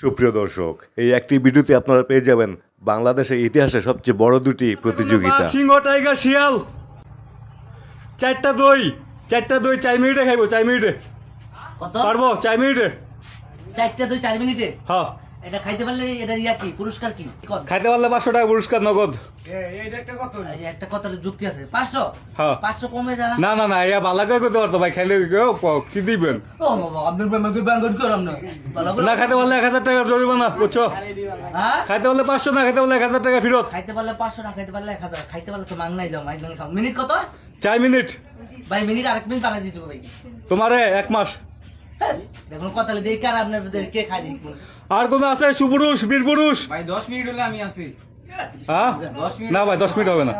সুপ্রিয় দর্শক, এই একটি ভিডিওতে আপনারা পেয়ে যাবেন বাংলাদেশের ইতিহাসে সবচেয়ে বড় দুটি প্রতিযোগিতা। সিংহ, টাইগার, শিয়াল, চারটা দই 4 মিনিটে খাইবো। 4 মিনিটে কত? পারবো? 4 মিনিটে। 4 মিনিটে হ্যাঁ, এটা খাইতে পারলে এটা কি পুরস্কার কি কর? খাইতে পারলে 500 টাকা পুরস্কার নগদ। এই যে একটা কত যুক্তি আছে 500 হ্যাঁ। 500 কমে যায় না না না, ইয়া ভালো করে করতে পারতো ভাই, খাইলে কি দিবেন? ও বাবা আপনি আমাকে ব্যাংক করাম না ভালো করে না খাইতে পারলে 1000 টাকা জরিমানা, বুঝছো? হ্যাঁ খাইতে পারলে 500, না খাইতে পারলে 1000 টাকা ফেরত। খাইতে পারলে 500 না খাইতে পারলে 1000 খাইতে পারলে তো মাংনাই যাও মাইক খাও। মিনিট কত 4 মিনিট। ভাই মিনিট আরেক মিনিট বাড়াই দিতে হবে ভাই। তোমারে 1 মাস। হ্যাঁ, দেখুন কত হলে দেখি আর আপনার কে খাই দেখি আর কোন আছে? সুপুরুষ, বীর পুরুষ? ভাই 10 মিনিট হলে আমি আছি। হ্যাঁ না ভাই, 10 মিনিট হবে না।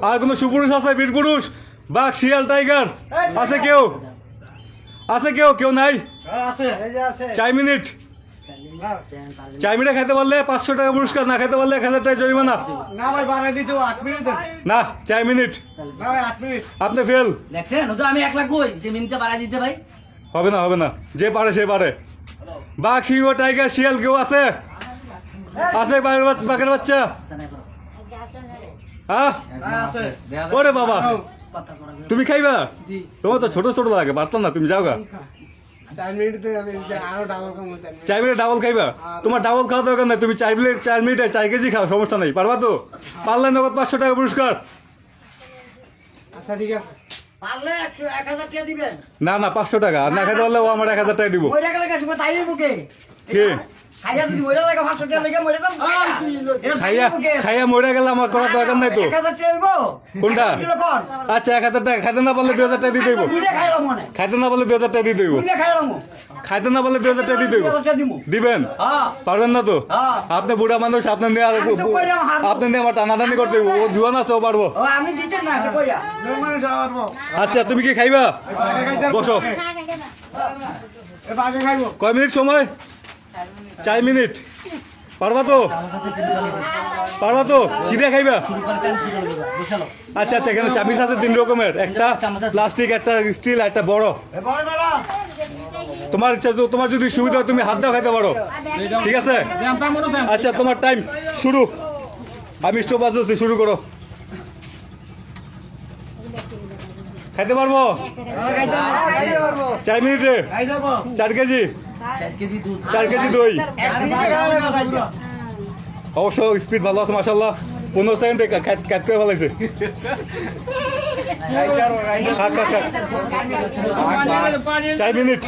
আর কোন সুপুরুষ আছে? বীর পুরুষ, বাঘ, শিয়াল, টাইগার আছে কেউ? আছে কেউ নাই? 4 মিনিট। 4 মিনিটে খাইতে পারলে 500 টাকা পুরস্কার, না খাইতে পারলে 1000 টাকা জরিমানা। না ভাই বাড়াই দিতে 8 মিনিট না, 4 মিনিট। না ভাই 8 মিনিট আপনি ফেল। দেখছেন ও তো আমি 1 লাখ কই যে মিনিটটা বাড়াই দিতে ভাই। হবে না, যে পারে সে পারে। বাঘ, সিংহ, টাইগার, শিয়াল কেউ আছে? আছে বাঘের বাচ্চা? হ্যাঁ আছে ওরে বাবা, কথা করা তুমি খাইবা? তোমার তো ছোট ছোট লাগে, পারতাম না, তুমি যাও গা। 4 মিনিটে আমি আরো ডাবল কম 4 মিনিট ডাবল খাইবা? তোমার ডাবল খাওয়া দরকার নাই, তুমি 4 মিনিটে 4 কেজি খাও, সমস্যা নাই। পারবা তো? পারলে নগদ 500 টাকা পুরস্কার। আচ্ছা ঠিক আছে পারলে 1000 টাকা দিবেন না 500 টাকা। আর না খাইতে পারলে ও আমার 1000 টাকা দিব। ওই টাকা লাগা তুমি তাই বুকে কে খাইয়া তুমি ওই টাকা 500 টাকা লাগা মরে দাম খাইয়া মরে গেলে আমার করার দরকার নাই তো। 1000 টাকা দেবো কোনটা? কোন আচ্ছা 1000 টাকা। খাইতে না পারলে 2000 টাকা দিতে হইব। দুইটা খাইলো মনে খাইতে না পারলে 2000 টাকা দিতে হইব। দুইটা খাইলো মো খাইতে না পারলে 2000 টাকা দিতে হইব। 1000 টাকা দিমু দিবেন? হ্যাঁ পারবেন না তো? হ্যাঁ। আপনি বুড়া মানুষ, আপনার নিয়ে আমি তো কইলাম হারবো। আপনি নিয়ে আমার টানাটানি করতে হইব। ও জুয়ান আছে, ও পারবো। ও আমি দিতে না কইয়া নরমাল যাওয়ারবো আচ্ছা তুমি কি খাইবা? বসো। এ বাগে খাইবো কয় মিনিট সময়? 4 মিনিট। পারবা তো? পারবা তো? কি দিয়ে খাইবা? বসালো আচ্ছা এখানে চামিচ আছে 3 রকমের, একটা প্লাস্টিক, একটা স্টিল, একটা বড়। এ বড় দাদা তোমার ইচ্ছা, তোমার যদি সুবিধা হয় তুমি হাত দাও খাইতে পারো, ঠিক আছে? আচ্ছা তোমার টাইম শুরু। আমি স্টপ বাজছি, শুরু করো। খাইতে পারবো? খাইতে পারবো 4 মিনিটে খাই যাবো 4 কেজি 4 কেজি দুধ 4 কেজি দই। 1 মিনিট খাইবো অবশ্য স্পিড ভালো আছে মাশাআল্লাহ। 15 সেকেন্ডে কাট করে ফেলাইছে। খাক। 4 মিনিট।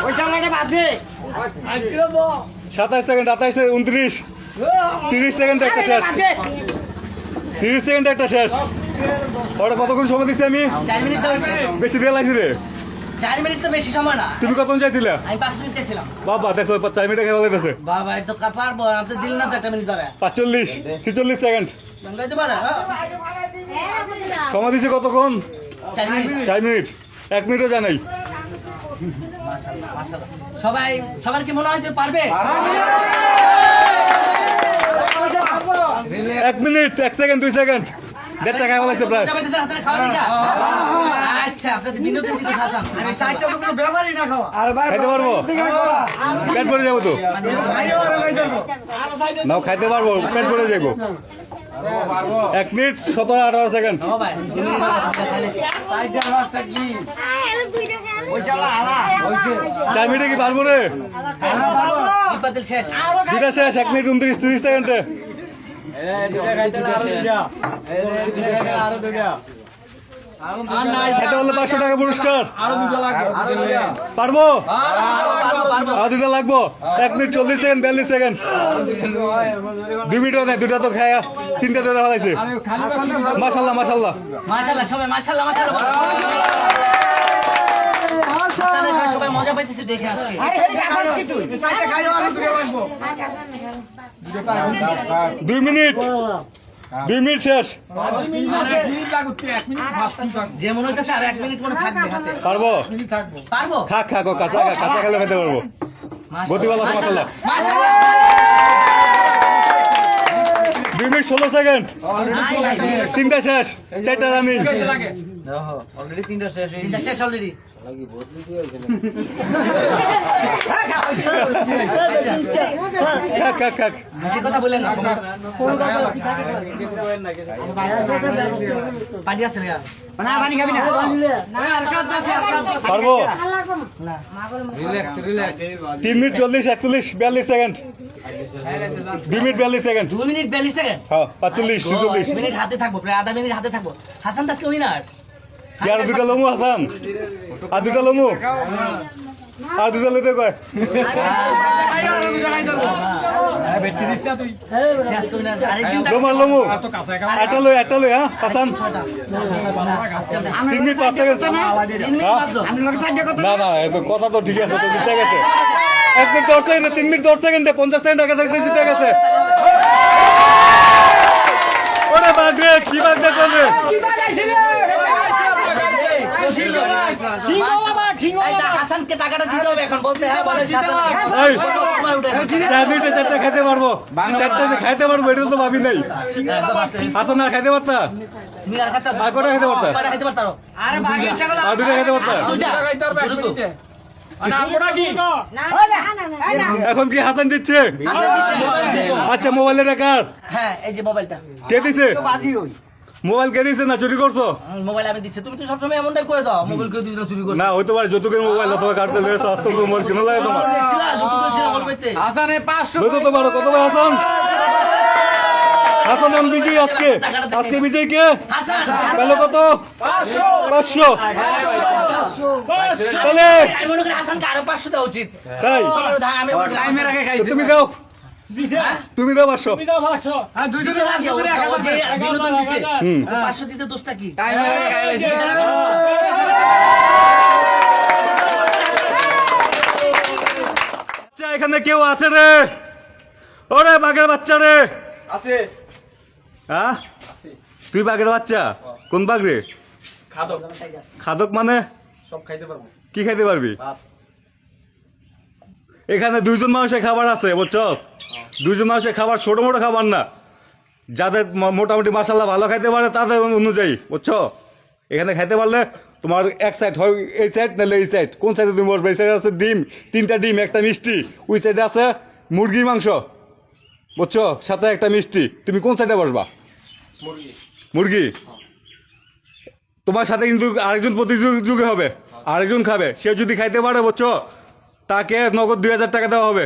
ওই চালাটা বাদ দে 27 সেকেন্ড, 28 সেকেন্ড, 29, 30 সেকেন্ড একটা শেষ। 30 সেকেন্ড একটা শেষ। ওরা কতক্ষণ সময় দিচ্ছি আমি? 4 মিনিট তো হইছে বেশি দিয়ে লাগছি রে। 4 মিনিট তো বেশি সময় না। তুমি কতক্ষণ চাইছিলে? আমি 5 মিনিট চাইছিলাম। বাবা দেখো 4 মিনিটে খেয়ে ফেলাইতেছে। বাবা এটা তো পারবো আপনি তো দিল না তো 1 মিনিট বাড়া 45, 46 সেকেন্ড বাঙ্গাইতে পারে সময় দিচ্ছে কতক্ষণ? 4 মিনিট 4 মিনিট। 1 মিনিটও যায় নাই। মাশাআল্লাহ মাশাআল্লাহ সবার কি মনে হয় যে পারবে? 1 মিনিট 1 সেকেন্ড 2 সেকেন্ড 1.5 টাকা ফেলাইছে প্রায়। যাবেন হাতে খাওয়া দিকা আচ্ছা আপনাদের বিনোদন দিতে চাচ্ছেন সাইডটা কোনো ব্যাপারই না খাওয়া আর ভাই খাইতে পারবো? পেট ভরে যাবো তো? খাইও আর খাই যাবো নাও খাইতে পারবো, পেট ভরে যাবো। 1 মিনিট 17, 18 সেকেন্ড। ও ভাই সাইডটা রাস্তা কি ওই চালা হালা 4 মিনিটে কি পারবো রে? বিপাদিল শেষ দুটা শেষ। 1 মিনিট 29, 30 সেকেন্ডে। খাইতে পারলে 500 টাকা পুরস্কার। পারবো? আর 2টা লাগবো। 1 মিনিট 40 সেকেন্ড, 42 সেকেন্ড। 2 মিনিটও নেই, 2টা তো খায়া 3টা ধরে ফেলাইছে। মাশাল্লাহ মাশাল্লাহ। মাশাআল্লাহ সবাই মাশাআল্লাহ সবাই মজা পাইতেছে দেখে আজকে আরে হেড এখন কি তুই সাইডটা খাইও আর দুটো লাগবো 2 মিনিট 2 মিনিট শেষ। যে মনে হইতেছে আর 1 মিনিট মনে থাকবে হাতে পারবো? পারবো খা কাঁচা খেলে খেতে পারবো। গতি ভালো আছে মাশাল্লাহ। 2 মিনিট 16 সেকেন্ড। 3টা শেষ, 4টা রানিং। অলরেডি 3টা শেষ অলরেডি আচ্ছা, খাক খাক খাক বেশি কথা বললেন না পানি আছে ভাইয়া না পানি খাবি না পারবো না 3 minute 40 41 42 second 2 minute 42 second 2 minute 42 second হ্যাঁ 45 46 মিনিট হাতে থাকবো প্রায় আধা মিনিট হাতে থাকবো হাসান দাসকে উইনার আর দুটা লমু হাসান আর দুটা লমু আর দুটা লইতে কয় শেষ করি না আরেকদিন লমার লমু একটা লই হ্যাঁ হাসান 3 মিনিট 5 সেকেন্ড না না এত কথা তো ঠিক আছে তো জিতে গেছে 1 মিনিট 10 সেকেন্ড 3 মিনিট 10 সেকেন্ডে 50 সেকেন্ড আগে থাকতে জিতে গেছে ওরে বাগরে কি বাগরে করবে হাসানকে টাকাটা দিতে হবে এখন বলতে হ্যাঁ বলে এই 4 মিনিটে 4টা খেতে পারবো 4টা যে খাইতে পারবো এটা তো ভাবি নাই হাসান আর খাইতে পারতা তুমি আর খাতা আর কটা খাইতে পারতা খাইতে পারতারো আরে বাকি ছাগল আর দুটো খাইতে পারতা এখন কি হাসান দিচ্ছে আচ্ছা মোবাইলের কার হ্যাঁ এই যে মোবাইলটা কে দিছে মোবাইল কে দিছে না চুরি করছো মোবাইল আমি দিচ্ছি তুমি তো সবসময় এমনটাই করে দাও মোবাইল কেউ দিছিল চুরি করে না হইতে পারে যৌতুকের মোবাইল অথবা কার্ড লেগেছে আজকাল তো মোবাইল কেন লাগে তোমার বুঝতে তো পারো কত ভাই হাসান হাসান আমি বিজয়ী আজকে আজকে বিজয়ী কে পেলো কত 500 তাহলে আমি মনে করি হাসানকে আরো 500 দেওয়া উচিত তাই আমি টাইমের আগে তো তুমি দাও তুমি দাও 500 500 দিতে দোষটা কি আচ্ছা এখানে কেউ আছে রে ওরে বাঘের বাচ্চা রে আছে হ্যাঁ তুই বাঘের বাচ্চা কোন বাঘ রে খাদক খাদক মানে সব খাইতে পারবো কি খাইতে পারবি ভাত এখানে 2 জন মানুষের খাবার আছে বুঝছস 2 জন মানুষের খাবার ছোট মোটো খাবার না যাদের মোটামুটি মাশাআল্লাহ ভালো খাইতে পারে তাদের অনুযায়ী বুঝছো এখানে খাইতে পারলে তোমার এক সাইড হয় এই সাইড নাহলে এই সাইড কোন সাইডে তুমি বসবে এই সাইডে আছে ডিম 3টা ডিম একটা মিষ্টি ওই সাইডে আছে মুরগির মাংস বুঝছো সাথে একটা মিষ্টি তুমি কোন সাইডে বসবা মুরগি মুরগি তোমার সাথে কিন্তু আরেকজন প্রতিযোগী হবে আরেকজন খাবে সে যদি খাইতে পারে বুঝছো তাকে নগদ 2000 টাকা দেওয়া হবে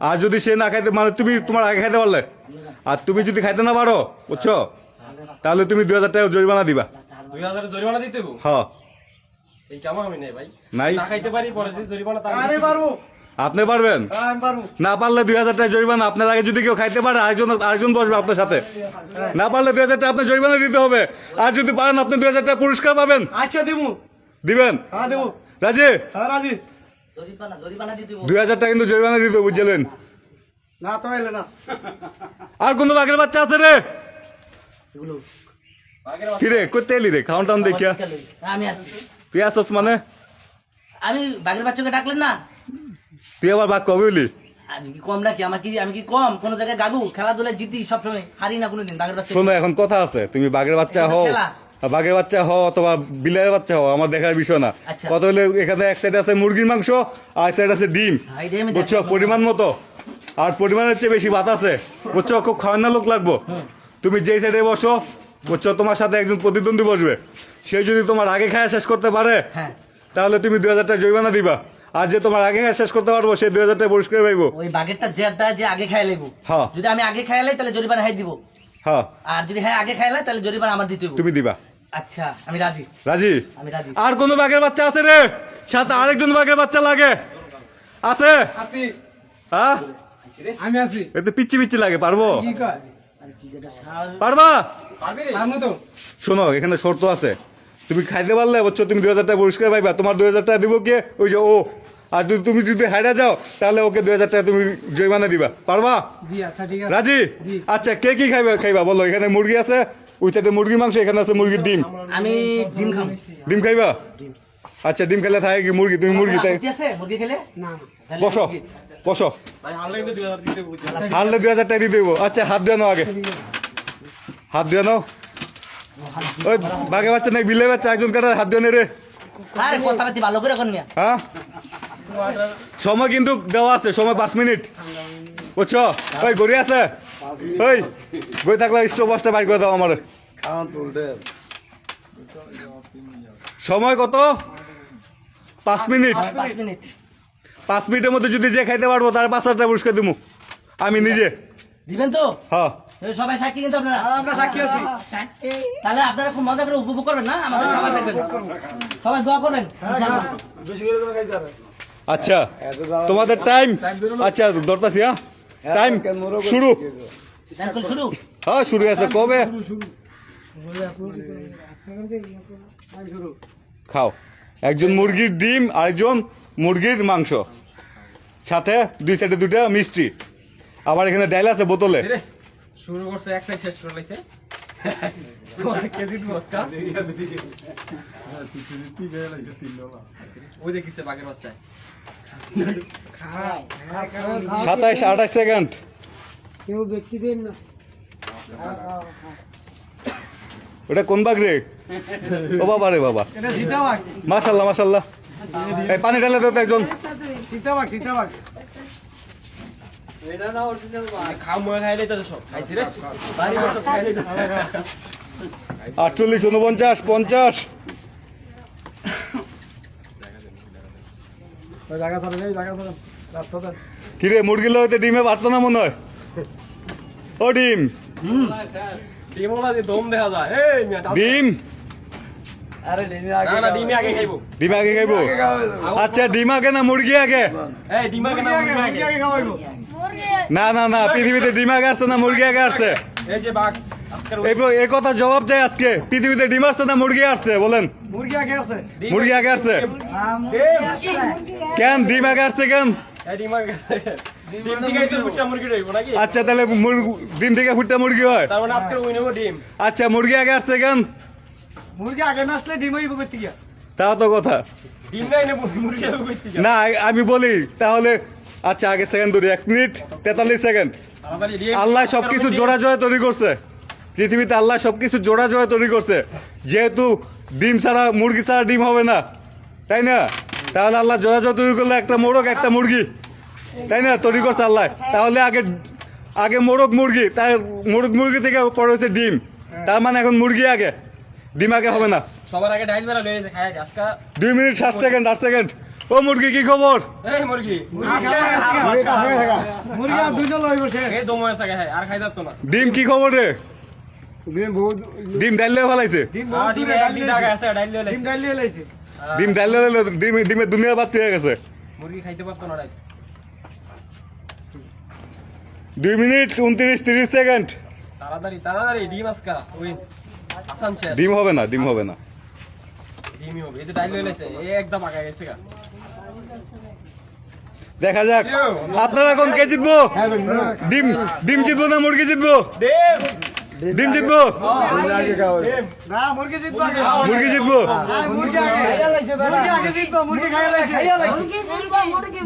আর যদি সে না খাইতে মানে তুমি তোমার আগে খাইতে পারলে আর তুমি যদি খাইতে না পারো বুঝছো তাহলে তুমি 2000 টাকা জরিমানা দিবা 2000 জরিমানা দিতে হবে হ্যাঁ এই কাম আমি নেই ভাই নাই না খাইতে পারি পরে যদি জরিমানা আমি পারবো আপনি পারবেন আমি পারবো না পারলে 2000 টাকা জরিমানা আপনার আগে যদি কেউ খাইতে পারে আরেকজন বসবে আপনার সাথে না পারলে 2000 টাকা আপনার জরিমানা দিতে হবে আর যদি পারেন আপনি 2000 টাকা পুরস্কার পাবেন আচ্ছা দেবো দিবেন হ্যাঁ দেবো রাজি হ্যাঁ রাজি জরিমানা দিতে 2000 টাকা কিন্তু জরিমানা দিতে হবে, বুঝলেন না তো এলে না আর কোন বাঘের বাচ্চা আছে রে কিরে করতে এলি রে খাওয়ান টাউন দেখিয়া আমি আছি তুই আসছ মানে আমি বাঘের বাচ্চাকে ডাকলেন না তুই আবার বাঘ কবে হলি আমি কি কম নাকি আমি কি কম কোন জায়গায় গাগু খেলাধুলায় জিতি সবসময় হারি না কোনোদিন বাঘের বাচ্চা শোনো এখন কথা আছে তুমি বাঘের বাচ্চা এটা তো হও খেলা। বাঘের বাচ্চা হও অথবা বিলের বাচ্চা হও আমার দেখার বিষয় না আচ্ছা। কত হলে এখানে এক সাইড আছে মুরগির মাংস আর এক সাইড আছে ডিম হ্যাঁ, এটাই আমি বুঝছো দেখলাম। পরিমাণ মতো আর পরিমাণের চেয়ে বেশি ভাত আছে বুঝছো খুব খাওয়ানো লোক লাগবো তুমি যেই সাইডে বসো বুঝছো তোমার সাথে একজন প্রতিদ্বন্দ্বী বসবে সে যদি তোমার আগে খাওয়া শেষ করতে পারে হ্যাঁ তাহলে তুমি 2000 টাকা জরিমানা দিবা আর যে তোমার আগে খাওয়া শেষ করতে পারবো সে 2000 টাকা পুরস্কার পাইবো ওই বাঘেরটা জেরটা যে আগে খাই লাগবো হ্যাঁ। যদি আমি আগে খাইলাই তাহলে জরিমানা হাই দিব হ্যাঁ আর যদি হ্যাঁ আগে খাইলাই তাহলে জরিমানা আমার দিতে হবে তুমি দিবা আচ্ছা আমি রাজি রাজি আমি রাজি আর কোন বাঘের বাচ্চা আছে রে সাথে আরেকজন বাঘের বাচ্চা লাগে আছে আছি হ্যাঁ আমি আছি এতে পিচ্ছি পিচ্ছি লাগে পারবো কি কয় পারবা পারবি রে আমি তো শোনো এখানে শর্ত আছে তুমি খাইতে পারলে বলছো তুমি 2000 টাকা পুরস্কার পাইবা তোমার 2000 টাকা দিব কে ওই যে ও আর তুমি যদি হাইরা যাও তাহলে ওকে 2000 টাকা তুমি জরিমানা দিবা পারবা জি আচ্ছা ঠিক আছে রাজি আচ্ছা কে কি খাইবা বলো এখানে মুরগি আছে ওই সাইডে মুরগির মাংস এখানে আছে মুরগির ডিম আমি ডিম খাবো ডিম খাইবা আচ্ছা ডিম খেলে থাকে কি মুরগি তুমি মুরগি তাই আপত্তি আছে মুরগি খেলে না তাহলে বসো মুরগি। বসো ভাই হারলে কিন্তু 2000 দিতে হবে হারলে 2000 টাকা দিয়ে দেবো আচ্ছা হাত দিয়ে নাও আগে হাত দিয়ে নাও ওই বাঘে বাচ্চা নাই বিলে বাচ্চা একজন কাটার হাত দিয়ে নে রে আরে কথাবার্তি ভালো করে এখন মিয়া হ্যাঁ সময় কিন্তু দেওয়া আছে, সময় 5 মিনিট, বুঝছো? ওই গড়ি আছে, ওই গড়ি থাকলে স্টোভ বাসটা বাইর করে দাও আমার। সময় কত? 5 মিনিট। 5 মিনিট 5 মিনিটের মধ্যে যদি যে খাইতে পারবো তার 5,000 টাকা পুরস্কার দিব আমি নিজে। দিবেন তো? হ্যাঁ এই সবাই সাক্ষী কিন্তু আপনারা, আমরা সাক্ষী আছি। তাহলে আপনারা খুব মজা করে উপভোগ করবেন না, আমাদের খাবার দেখবেন, সবাই দোয়া করবেন ইনশাআল্লাহ। আচ্ছা তোমাদের টাইম, আচ্ছা ধরতাছি, হ্যাঁ টাইম শুরু। স্যাম্পল শুরু। হ্যাঁ শুরু আছে, কবে খাও? একজন মুরগির ডিম, আরেকজন মুরগির মাংস, সাথে 2 সাইডে 2টা মিষ্টি, আবার এখানে ডাইল আছে বোতলে। শুরু করছে এক সাইড শেষ করে লাইছে। কেজি দিব আজকা। ওই দেখিছে বাঘের বাচ্চা। 27-28 সেকেন্ড। কেউ ব্যক্তি দেন না ওটা কোন বাঘ রে? ও বাবা রে বাবা, এটা সীতাবাগ। মাশাল্লাহ মাশাল্লাহ। এই পানি ঢালে তো একজন। সীতাবাগ সীতাবাগ। এটা না অরিজিনাল বাঘ। খাও মই খাইলে তো সব খাইছি রে। বাড়ি বসে খাইলে তো। 48, 49, 50। জায়গা ছাড়েন, এই জায়গা ছাড়েন। রাস্তা দেন। কিরে মুরগি লইতে ডিমে পারতো না মনে হয়? ও ডিম ডিমওয়ালা যে দম দেখা যায়। এই মিয়া ডিম আরে ডিমে আগে। না না ডিমে আগে খাইবো। ডিম আগে খাইবো? আচ্ছা ডিম আগে না মুরগি আগে? এই ডিম আগে না মুরগি আগে খাওয়াইবো। না না না, পৃথিবীতে ডিম আগে আসছে না মুরগি আগে আসছে? এই যে বাঘ আজকের এই কথা জবাব চাই আজকে। পৃথিবীতে ডিম আসছে না মুরগি আসছে বলেন? মুরগি আগে আছে। মুরগি আগে আসছে কেন? ডিম আগে আসছে কেন? এই ডিম আগে আছে। ডিম থেকে তো পুষ্টা মুরগি রইবো নাকি? আচ্ছা তাহলে ডিম থেকে ফুটটা মুরগি হয়? তার মানে আজকের উইন হবো ডিম। আচ্ছা মুরগি আগে আসছে কেন? মুরগি আগে না আসলে ডিম হইব কই থেকে? তাও তো কথা ডিম নাই না মুরগি হইব কই থেকে? না, আমি বলি তাহলে। আচ্ছা আগে সেকেন্ড ধরি, 1 মিনিট 43 সেকেন্ড। তাড়াতাড়ি ডিম। আল্লাহ সবকিছু জোড়া জোড়া তৈরি করছে পৃথিবীতে, আল্লাহ সবকিছু জোড়া জোড়া তৈরি করছে। যেহেতু ডিম ছাড়া, মুরগি ছাড়া ডিম হবে না, তাই না? তাহলে আল্লাহ জোড়া জোড়া তৈরি করলে একটা মোরগ একটা মুরগি, তাই না? তৈরি করছে আল্লাহ। তাহলে আগে মোরগ মুরগি, তার মোরগ মুরগি থেকে পরে হচ্ছে ডিম, তার মানে এখন মুরগি আগে, ডিম আগে হবে না। সবার আগে ডাইল মেলা লইছে খায় আজকে। 2 মিনিট 60 সেকেন্ড, 8 সেকেন্ড। ও মুরগি কি খবর? এই মুরগি মুরগি আর দুইজন লইব শেষ। এই দম হয়েছে খায় আর খাই যাত না। ডিম কি খবর রে? ডিম ডাইলে ফেলাইছে। ডিম আগে আছে ডাইল লইছে। ডিম ডাইল লইছে। ডিম ডাইলে ডিমের দুনিয়া বাদ হয়ে গেছে। মুরগি খাইতে পারতো না ডাইল। 2 মিনিট 29-30 সেকেন্ড। তাড়াতাড়ি তাড়াতাড়ি ডিম আজকা ওই আসান শেষ। ডিম হবে না, ডিম হবে না। ডিমই হবে। এই যে ডাইল লইছে এই একদম আগে গেছে গা। দেখা যাক আপনারা কোন কে জিতবো? ডিম ডিম জিতবো না মুরগি জিতবো? ডিম ডিম জিতবো, না মুরগি জিতবো আগে। মুরগি জিতবো। মুরগি আগে খাইয়া লাইছে মুরগি আগে জিতবো। মুরগি খাইয়া লাইছে।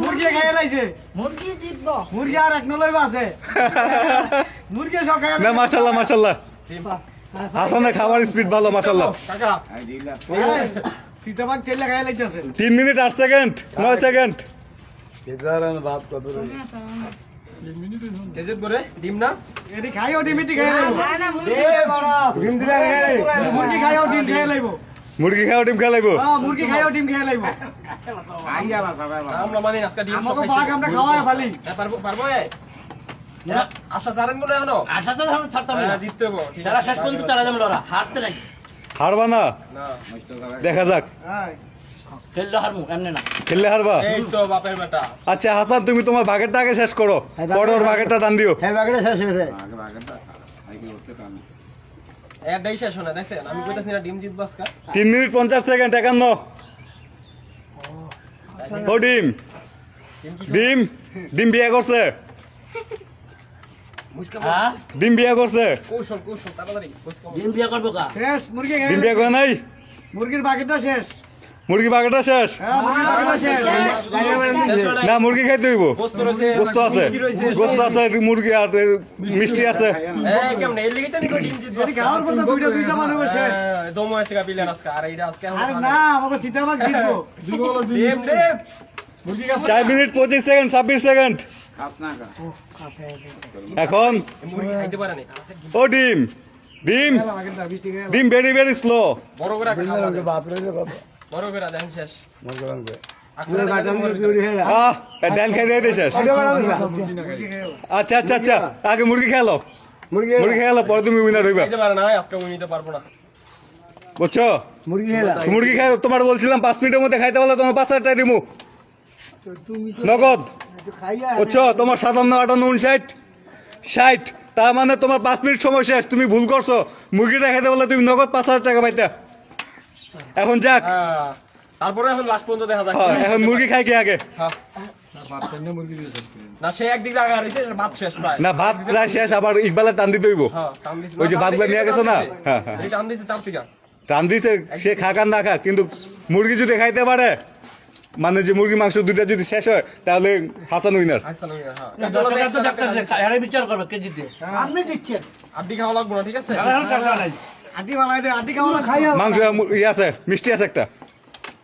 মুরগি খাইয়া লাইছে। মুরগি জিতবো মুরগি আর এক নলইব আছে। মুরগি সব খাইয়া না মাশাল্লাহ মাশাল্লাহ, হাসানের খাবার স্পিড ভালো মাশাল্লাহ। কাকা সীতাবাগ তেল খাইয়া লাইতেছে। 3 মিনিট 8 সেকেন্ড 9 সেকেন্ড। কেজিত করে ডিম না এডি খাইও ডিমিটি খাইয়া লাইবো। ডিম দিলা মুরগি খাইও ডিম খাইয়া লাইবো। মুরগি খাও ডিম খেলাইব। হ্যাঁ মুরগি খাইও ডিম খাইয়া লাইবো। আমরা মানে আজকে ডিম সব খাইছি। আমরা খাওয়ায় ফালি। পারবো পারবো এ আশা জানেন বলে এখনো আশা তো এখন ছাড়তাম না, জিততে হবো। তারা শেষ পর্যন্ত তারা যেমন লড়া হারতে নাই, হারবা না, না দেখা যাক। হ্যাঁ খেললে হারবো এমনি না। খেললে হারবা। এই তো বাপের বেটা। আচ্ছা হাসান তুমি তোমার ভাগেরটা আগে শেষ করো, পরে ওর ভাগেরটা টান দিও। এর দেই শেষ হলো দেখছেন। আমি কইতাছি না ডিম জিতবো আজকে। 3 মিনিট 50 সেকেন্ড 51। ও ডিম ডিম ডিম বিয়ে করছে, হ্যাঁ ডিম বিয়ে করছে। কৌশল কৌশল তাড়াতাড়ি ডিম বিয়া করবো কা? শেষ মুরগি ডিম বিয়ে করে নাই? মুরগির বাকিটা শেষ। মুরগি বাগাটা শেষ না মুরগি খাইতে হইব গোস্ত আছে মুরগি আর মিষ্টি আছে খাওয়ার পর তো দুইটা দুইটা মানুষ শেষ আরে না আমাকে সিতাবাগ জিতবো 4 মিনিট 25 সেকেন্ড 26 সেকেন্ড এখন ও ডিম ডিম ডিম ভেরি ভেরি স্লো ডাল খাই দিয়ে শেষ আচ্ছা আচ্ছা আচ্ছা আগে মুরগি খেলো মুরগি খেলো পরে তুমি উইনার হইবা বুঝছো মুরগি খাই তোমার বলছিলাম 5 মিনিটের মধ্যে খাইতে বলে তোমার 5,000 টাকা দিমু নগদ বুঝছো তোমার 57 58 60 তার মানে তোমার 5 মিনিট সময় শেষ তুমি ভুল করছো মুরগিটা খাইতে বলে তুমি নগদ 5,000 টাকা পাইতা এখন যাক তারপরে এখন লাস্ট পর্যন্ত দেখা যাক এখন মুরগি খাই কি আগে না সে একদিক আগে হারিয়েছে ভাত শেষ প্রায় না ভাত প্রায় শেষ আবার ইকবালের টান দিতে হইব হ্যাঁ টান দিছে ওই যে ভাতগুলো নিয়ে গেছে না হ্যাঁ হ্যাঁ এই টান দিছে তার থেকে টান দিছে সে খাক আর না খাক কিন্তু মুরগি যদি খাইতে পারে মানে যে মুরগি মাংস দুইটা যদি শেষ হয় তাহলে হাসান উইনার আসলে হ্যাঁ দর্শকরা তো দেখতেছে, এরা বিচার করবে কে জিতে। আপনি দিচ্ছেন আড্ডি খাওয়া লাগবে না ঠিক আছে এখন কাটা নাই। আড্ডি বানাই দে আড্ডি খাওয়া খাই মাংস ইয়ে আছে মিষ্টি আছে একটা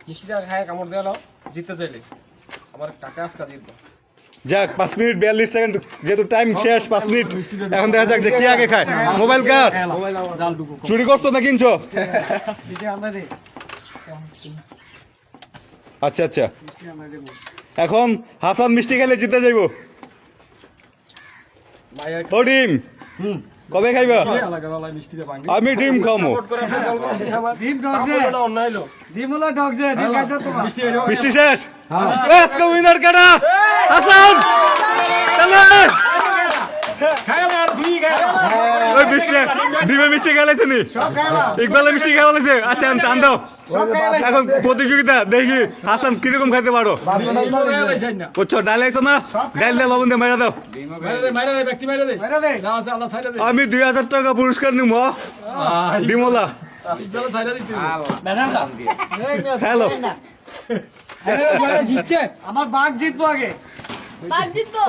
মিষ্টিটা খায় কামড় দেওয়া জিততে চাইলে আবার টাকা আজকা জিতবো যাক 5 মিনিট 42 সেকেন্ড যেহেতু টাইম শেষ 5 মিনিট এখন দেখা যাক যে কি আগে খায় মোবাইল কার চুরি করছো না কিনছো দিতে আন্দা দে আচ্ছা আচ্ছা এখন হাসান মিষ্টি খেলে জিতে যাইব ও ডিম কবে খাইবা আমি ডিম খামো ডিম ঢকছে অন্য হইলো ডিম হলো ঢকছে ডিম খাইতে তোমার মিষ্টি শেষ আজকে উইনার কাটা হাসান চলে ওই মিষ্টি ডিমে মিষ্টি খেলাইছে নি ইকবালে মিষ্টি খেলাইছে আচ্ছা টান দাও এখন প্রতিযোগিতা দেখি হাসান কিরকম খাইতে পারো বুঝছো ডাল আইছো না ডাল দিয়ে লবণ দিয়ে মারা দাও বাইরে দে আমি 2,000 টাকা পুরস্কার নিব ডিমলা ব্যানারটা। হ্যালো জিতছে। আমার বাঘ জিতবো আগে বাদ দিতো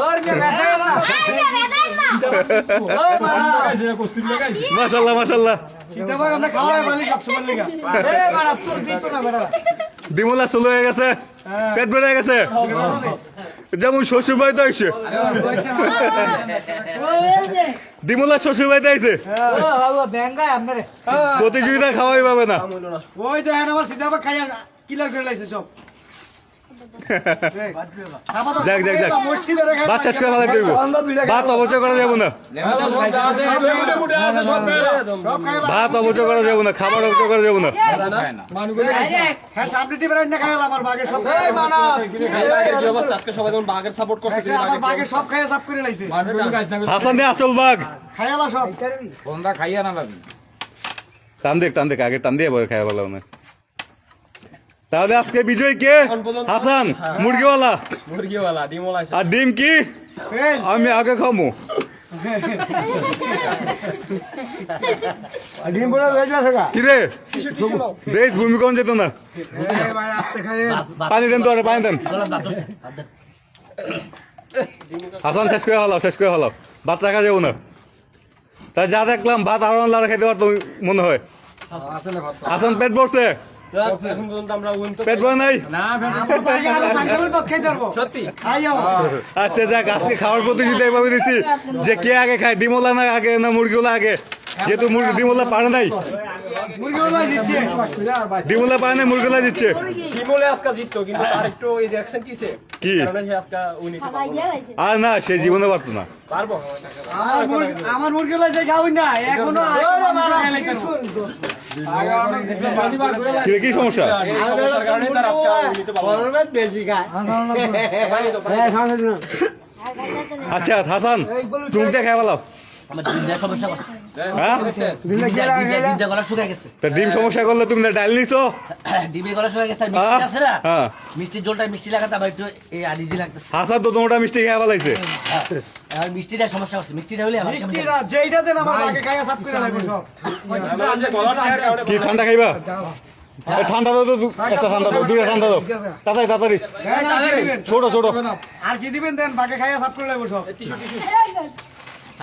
মাশাল্লাহ মাশাল্লাহ সিতাবাগ আমরা খাওয়াই বলি সব সময় লাগা এ বাড়া তোর দিত না বেটা ডিমলা চলো হয়ে গেছে পেট বেড়ে গেছে যেমন শ্বশুর বাড়িতে আইছে ডিমলা শ্বশুর বাড়িতে আইছে ব্যাঙ্গায় আপনারে প্রতিযোগিতা খাওয়াই পাবে না ওই দেখেন আমার সিতাবাগ খাইয়া কিলার করে লাইছে সব যাক যাক যাক ভাত শেষ করে ফেলাই দেবো ভাত অবচয় করা যাবো না ভাত অবচয় করা যাবো না খাবার অবচয় করা যাবো না হ্যাঁ সামনে টিপে রান্না খাইলাম আমার বাঘে সব কি অবস্থা আজকে সবাই যেমন বাঘের সাপোর্ট করছে দেখছে আমার বাঘে সব খাইয়া সাফ করে লাইছে হাসান দিয়ে আসল বাঘ খাইয়ালা সব টান দেখ আগে টান দিয়ে এবার খাওয়া ভালো না তাহলে আজকে বিজয় কে হাসান মুরগিওয়ালা মুরগিওয়ালা ডিমওয়ালা আর ডিম কি আমি আগে খামো ডিম বলে হয়ে যাচ্ছে কি রে দেশ ভূমিকম্প যেত না পানি দেন তো আরে পানি দেন হাসান শেষ করে হলো ভাত রাখা যাবো না তাই যা দেখলাম ভাত আরো লাড়া খাইতে পারতো মনে হয় হাসান পেট ভরছে এখন পর্যন্ত আমরা উইন তো পেট ভরে নাই সত্যি আচ্ছা যাক আজকে খাওয়ার প্রতিযোগিতা এভাবে দিচ্ছি যে কে আগে খায় ডিমওয়ালা না আগে না মুরগিওয়ালা আগে যেহেতু মুরগি ডিমওয়ালা পারে নাই ডিমওয়ালা পারে নাই মুরগিওয়ালা দিচ্ছে ডিমওয়ালা আজকে জিততো কিন্তু তার একটু এই অ্যাকশন কিছে কি কারণে সে আজকে উইন নিতে খাবাই গেছে আর না সে জীবনে পারতো না পারবো আমার মুরগি লাইছে খাওয়াই না এখনো কি সমস্যা এই সমস্যার কারণে তার আজকে উইন নিতে পারলো না। বেশি খায় আচ্ছা হাসান চুমটা খাই বলো আমার ডিমটা সমস্যা করছে। হ্যাঁ ডিমটা গলা শুকিয়ে গেছে। তা ডিম সমস্যা করলে তুমি না ডাল নিছো ডিমে গলা শুকিয়ে গেছে। আর মিষ্টি আছে না? হ্যাঁ মিষ্টির ঝোলটা মিষ্টি লাগাতে আবার একটু এই আদিজি লাগতেছে। হাসান তো তোমাটা মিষ্টি খাই বলাইছে আর মিষ্টিটা সমস্যা করছে। মিষ্টিটা হলে আমার মিষ্টি না যেইটা দেন আমার বাঘে খাইয়া সাফ করে লাগবে সব আমার যে গলাটা এর কারণে কি ঠান্ডা খাইবা এই ঠান্ডা দাও তো, একটা ঠান্ডা দাও, দুইটা ঠান্ডা দাও, তাড়াতাড়ি তাড়াতাড়ি, হ্যাঁ, না, কি দিবেন? ছোট ছোট। আর কি দিবেন দেন, বাকি খাইয়া সাফ করে লাগবো সব।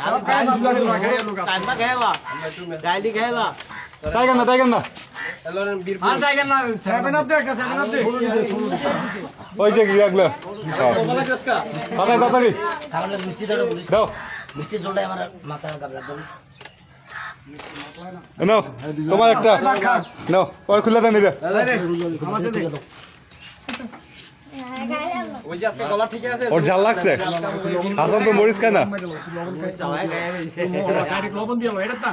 সব খাইয়া সাফ করে লাগবো। টাইগার না, টাইগার না, সেভেন আপ দে, একটা সেভেন আপ দে। ওই যে কি রাখলে, তাড়াতাড়ি তাড়াতাড়ি খাবার মিষ্টি দাও পুলিশ দাও, মিষ্টি জলটা আমার মাথা কাপড় দাও নাও তোমার একটা, নাও ওই খুলে দেন এটা। ওই যে আজকে গলা ঠিক আছে ওর জাল লাগছে, হাসান তো মরিচ খায় না। ডাইরেক্ট লবণ দিয়ে এটা না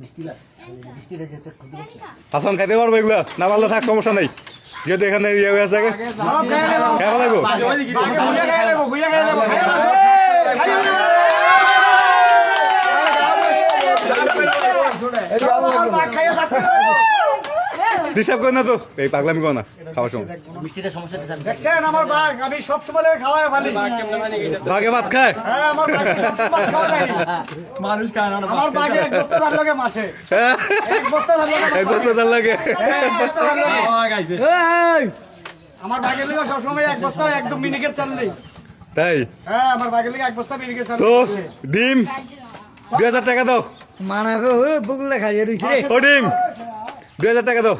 মিষ্টিটা যেতে খুব হাসান খাইতে পারবো এগুলা, না পারলে থাক, সমস্যা নেই, যেহেতু এখানে ইয়ে হয়ে আছে। সব খাইয়া লাগবো। কেমন লাগবো? বাকি বুঝে খাইয়া লাগবো, বুঝে খাইয়া লাগবো। খাইয়া লাগবো। খাইয়া লাগবো। সব আমার বাঘ খাইয়া সাফ করে লাগবো। ডিস্টার্ব করে না তো, এই পাগলামি করো না খাওয়ার সময়। মিষ্টিটা সমস্যা হচ্ছে দেখছেন আমার বাঘ, আমি সব সময় খাওয়াই ফেলি। ভাগে ভাত খায়, হ্যাঁ, আমার বাঘ সব সময় খাওয়া নাই। মানুষ খায় না আমার বাঘে এক বস্তা ধান লাগে মাসে, হ্যাঁ? এক বস্তা ধান লাগে এক বছর তার লাগে। এক বস্তা ধান লাগে। গাইছে আমার বাঘের লিগে সবসময় এক বস্তা একদম মিনিকেট চাল নেই। তাই হ্যাঁ, আমার বাঘের লিগে এক বস্তা মিনিকেট চাল তো ডিম 2000 টাকা দাও, মানাবে ও বগুলা খাই এর ও ডিম 2000 টাকা দাও,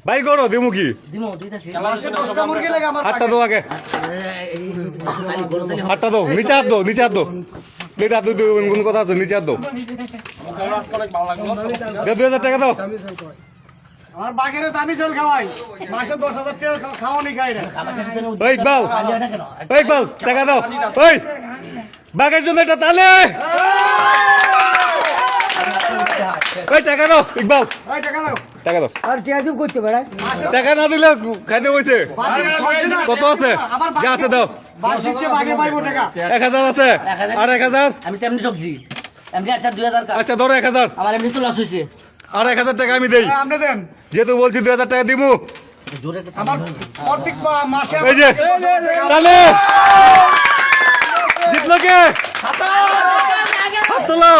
ভাই করো দিমু কি, দিমো দিতেছি মাসে 10টা মুরগি লাগে আমার 8টা দাও আগে, এই গরু দিলে 8টা দাও, নিচে হাত দাও, নিচে হাত দাও, প্লেট হাত দিও, কোন কথা আছে, নিচে হাত দাও, অনেক ভালো লাগলো দাও 2000 টাকা দাও। আমার বাঘের দামি চাল খাওয়াই, মাসে 10,000 টাকা খাওয়ানি খাই না। ওই ইকবাল, না কেন ওই ইকবাল টাকা দাও, ওই বাঘের জন্য এটা তালে, ওই টাকা দাও ইকবাল, ওই টাকা দাও। টাকা দাও, আর কি আজব করতে বেড়াই? টাকা না দিলে খাইতে বইছে, কত আছে, আমার যা আছে দাও, বাঘ দিচ্ছে, বাঘে পাইবো টাকা। 1000 আছে, আর 1000, আমি তেমনি ঠকছি এমনি আচ্ছা 2000 টাকা আচ্ছা ধরো 1000, আমার এমনি তো লস হয়েছে আর 1000 টাকা আমি দেই, হ্যাঁ, আপনি দেন। যেহেতু বলছি 2000 টাকা দিমু, জোরে একটা আমার প্রত্যেক মাসে এই যে তালে জিতলো কে, হাত তোলো।